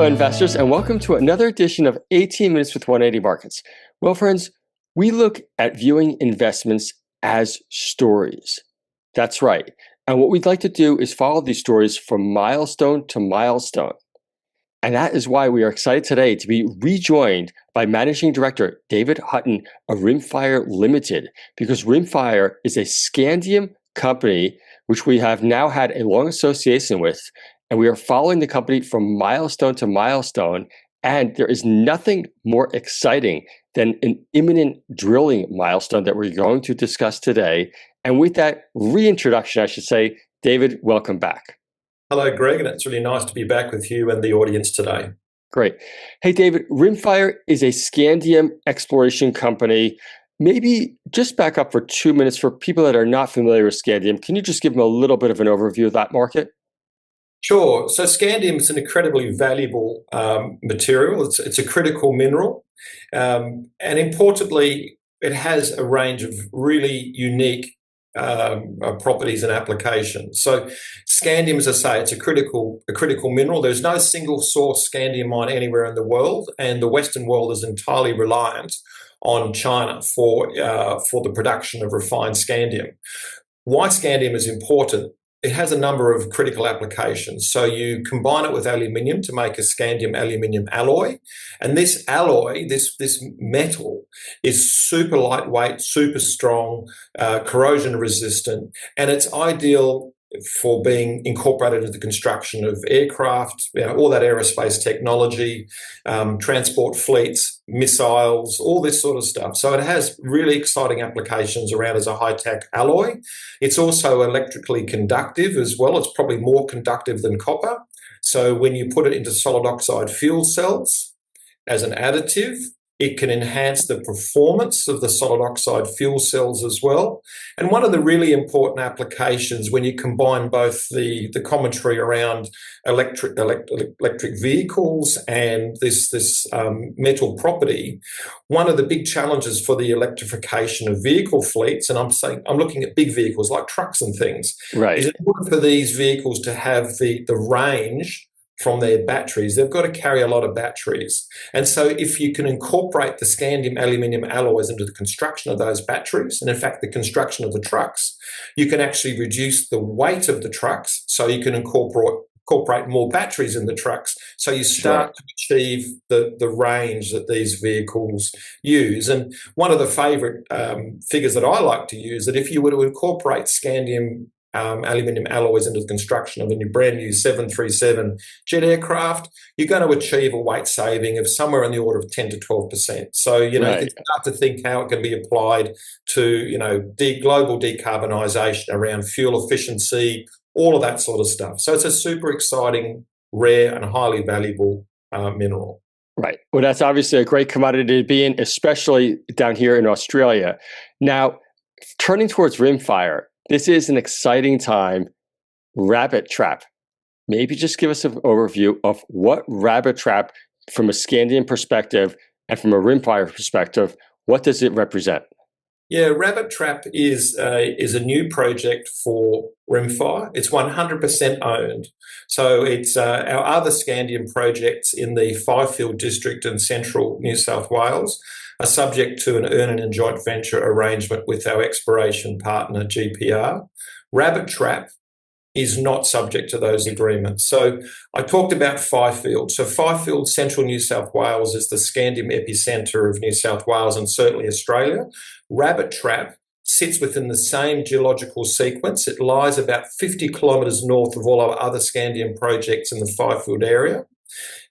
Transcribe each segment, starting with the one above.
investors, and welcome to another edition of 18 Minutes with 180 Markets. Well, friends, we look at viewing investments as stories. That's right. And what we'd like to do is follow these stories from milestone to milestone. And that is why we are excited today to be rejoined by Managing Director David Hutton of Rimfire Limited, because Rimfire is a Scandium company which we have now had a long association with, and we are following the company from milestone to milestone. And there is nothing more exciting than an imminent drilling milestone that we're going to discuss today. And with that reintroduction, I should say, David, welcome back. Hello, Greg, and it's really nice to be back with you and the audience today. Great. Hey, David, Rimfire is a Scandium exploration company. Maybe just back up for 2 minutes for people that are not familiar with Scandium. Can you just give them a little bit of an overview of that market? Sure. So Scandium is an incredibly valuable material. It's a critical mineral. And importantly, it has a range of really unique properties and applications. So Scandium, as I say, it's a critical mineral. There's no single source Scandium mine anywhere in the world, and the Western world is entirely reliant on China for the production of refined Scandium. Why Scandium is important? It has a number of critical applications. So you combine it with aluminium to make a Scandium aluminium alloy. And this alloy, this metal, is super lightweight, super strong, corrosion resistant, and it's ideal for being incorporated into the construction of aircraft, all that aerospace technology, transport fleets, missiles, all this sort of stuff. So it has really exciting applications around as a high-tech alloy. It's also electrically conductive as well. It's probably more conductive than copper. So when you put it into solid oxide fuel cells as an additive, it can enhance the performance of the solid oxide fuel cells as well. And one of the really important applications when you combine both the commentary around electric vehicles and this metal property, one of the big challenges for the electrification of vehicle fleets, and I'm looking at big vehicles like trucks and things, right, is in order for these vehicles to have the range from their batteries, they've got to carry a lot of batteries. And so if you can incorporate the Scandium aluminium alloys into the construction of those batteries, and in fact the construction of the trucks, you can actually reduce the weight of the trucks, so you can incorporate more batteries in the trucks, so you start to achieve the range that these vehicles use. And one of the favourite figures that I like to use, that if you were to incorporate Scandium aluminium alloys into the construction of a brand new 737 jet aircraft, you're going to achieve a weight saving of somewhere in the order of 10 to 12%. So, you can start to think how it can be applied to, global decarbonisation around fuel efficiency, all of that sort of stuff. So it's a super exciting, rare and highly valuable mineral. Right. Well, that's obviously a great commodity to be in, especially down here in Australia. Now, turning towards Rimfire, this is an exciting time. Rabbit Trap. Maybe just give us an overview of what Rabbit Trap, from a Scandium perspective and from a Rimfire perspective, what does it represent? Yeah, Rabbit Trap is a new project for Rimfire. It's 100% owned. So it's our other Scandium projects in the Fifield district in central New South Wales are subject to an earn and joint venture arrangement with our exploration partner, GPR. Rabbit Trap is not subject to those agreements. So I talked about Fifield. So Fifield, central New South Wales, is the Scandium epicentre of New South Wales and certainly Australia. Rabbit Trap sits within the same geological sequence. It lies about 50 kilometres north of all our other Scandium projects in the Fifield area.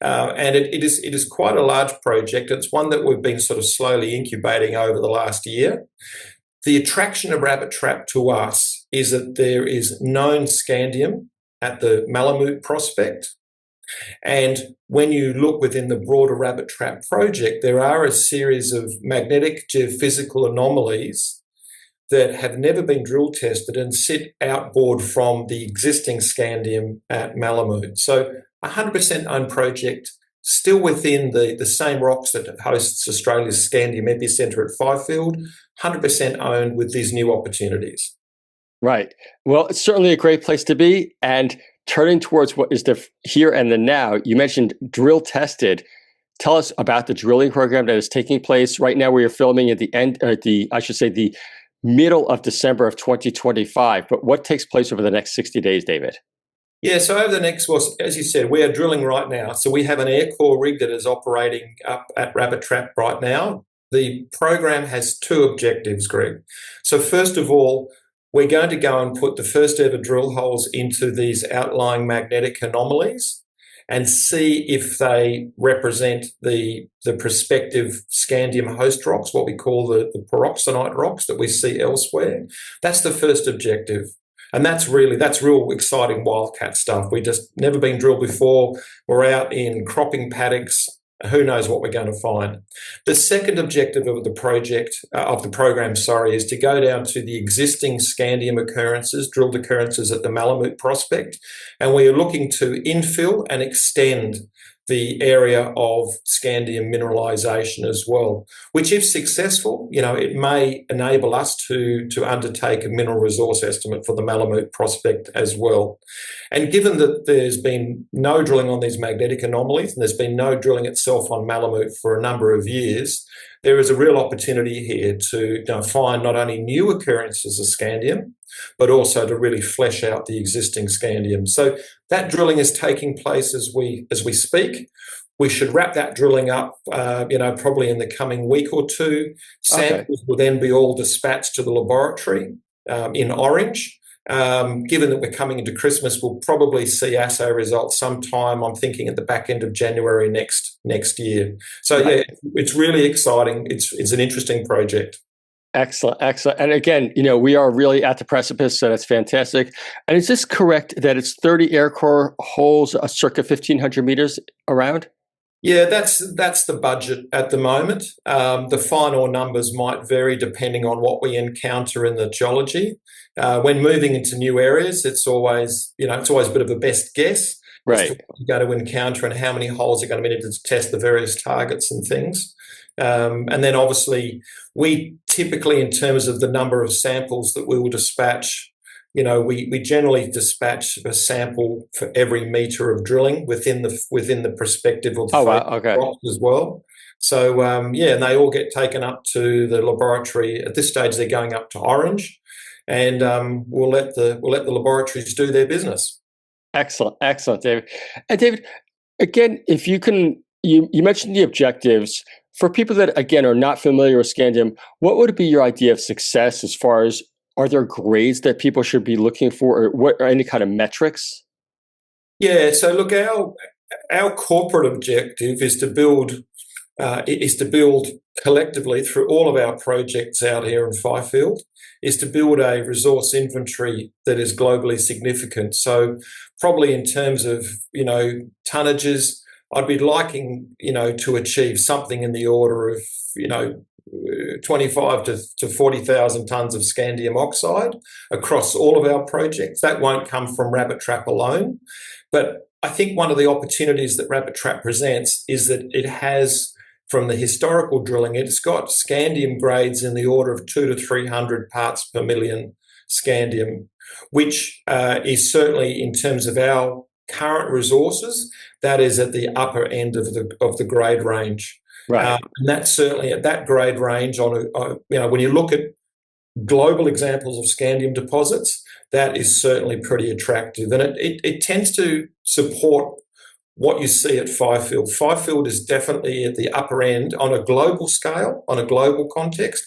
And it is quite a large project. It's one that we've been sort of slowly incubating over the last year. The attraction of Rabbit Trap to us is that there is known Scandium at the Malamute prospect. And when you look within the broader Rabbit Trap project, there are a series of magnetic geophysical anomalies that have never been drill tested and sit outboard from the existing Scandium at Malamute. So 100% owned project, still within the same rocks that hosts Australia's Scandium epicentre at Fifield, 100% owned with these new opportunities. Right. Well, it's certainly a great place to be. And turning towards what is the here and the now, you mentioned drill tested. Tell us about the drilling program that is taking place right now. We are filming at the end, or the middle of December of 2025. But what takes place over the next 60 days, David? Yeah, so over the next, well, as you said, we are drilling right now. So we have an air core rig that is operating up at Rabbit Trap right now. The program has two objectives, Greg. So first of all, we're going to go and put the first ever drill holes into these outlying magnetic anomalies and see if they represent the prospective scandium host rocks, what we call the pyroxenite rocks that we see elsewhere. That's the first objective. And that's real exciting wildcat stuff. We just never been drilled before. We're out in cropping paddocks. Who knows what we're going to find? The second objective of the program, is to go down to the existing scandium occurrences, drilled occurrences at the Malamute prospect, and we are looking to infill and extend the area of scandium mineralisation as well, which, if successful, it may enable us to undertake a mineral resource estimate for the Malamute prospect as well. And given that there's been no drilling on these magnetic anomalies and there's been no drilling itself on Malamute for a number of years, there is a real opportunity here to find not only new occurrences of scandium, but also to really flesh out the existing scandium. So that drilling is taking place as we speak. We should wrap that drilling up, probably in the coming week or two. Samples will then be all dispatched to the laboratory in Orange. Given that we're coming into Christmas, we'll probably see assay results sometime, I'm thinking, at the back end of January next year. So yeah, it's really exciting. It's an interesting project. Excellent. And again, we are really at the precipice, so that's fantastic. And is this correct that it's 30 air core holes, circa 1,500 meters around? Yeah, that's the budget at the moment. The final numbers might vary depending on what we encounter in the geology. When moving into new areas, it's always a bit of a best guess as to what you're going to encounter and how many holes are going to be needed to test the various targets and things. And then obviously we typically, in terms of the number of samples that we will dispatch, we generally dispatch a sample for every metre of drilling within the perspective of rocks as well. So and they all get taken up to the laboratory. At this stage, they're going up to Orange, and we'll let the laboratories do their business. Excellent, David. And David, again, if you can, you mentioned the objectives. For people that, again, are not familiar with scandium, what would be your idea of success as far as, are there grades that people should be looking for, or what are any kind of metrics? Yeah, so look, our corporate objective is to build collectively through all of our projects out here in Fifield, is to build a resource inventory that is globally significant. So probably in terms of tonnages, I'd be liking to achieve something in the order of 25 to 40,000 tonnes of scandium oxide across all of our projects. That won't come from Rabbit Trap alone, but I think one of the opportunities that Rabbit Trap presents is that it has, from the historical drilling, it's got scandium grades in the order of 200 to 300 parts per million scandium, which is certainly, in terms of our current resources, that is at the upper end of the grade range. And that's certainly at that grade range. When you look at global examples of scandium deposits, that is certainly pretty attractive, and it tends to support what you see at Fifield. Fifield is definitely at the upper end on a global scale, on a global context.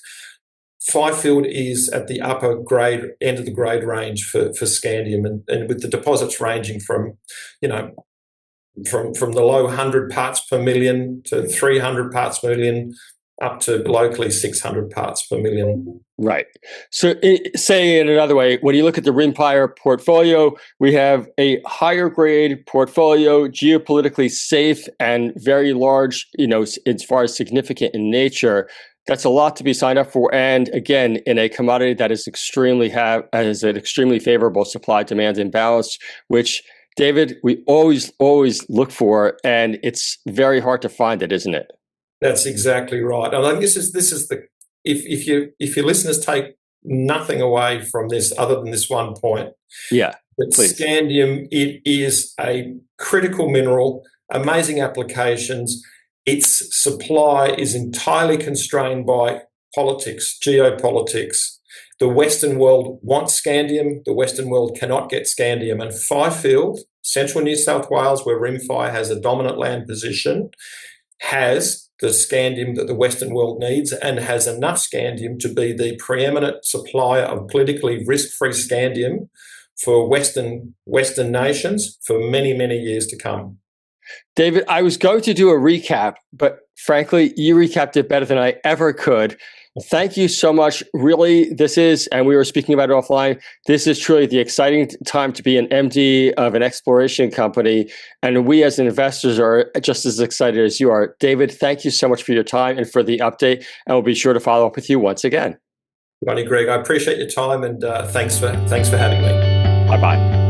Fifield is at the upper grade end of the grade range for scandium, and with the deposits ranging from the low 100 parts per million to 300 parts per million, up to locally 600 parts per million. Right. So saying it another way, when you look at the Rimfire portfolio, we have a higher grade portfolio, geopolitically safe and very large, as far as significant in nature. That's a lot to be signed up for. And again, in a commodity that is has an extremely favorable supply-demand imbalance, which, David, we always look for, and it's very hard to find it, isn't it? That's exactly right. And I think this is the if your listeners take nothing away from this other than this one point. Yeah, But please. scandium, it is a critical mineral, amazing applications. Its supply is entirely constrained by politics, geopolitics. The Western world wants scandium. The Western world cannot get scandium. And Fifield, central New South Wales, where Rimfire has a dominant land position, has the scandium that the Western world needs and has enough scandium to be the preeminent supplier of politically risk-free scandium for Western nations for many, many years to come. David, I was going to do a recap, but frankly, you recapped it better than I ever could. Thank you so much. Really, this is, and we were speaking about it offline, this is truly the exciting time to be an MD of an exploration company. And we as investors are just as excited as you are. David, thank you so much for your time and for the update. And we'll be sure to follow up with you once again. Ronnie, Greg, I appreciate your time and thanks for having me. Bye-bye.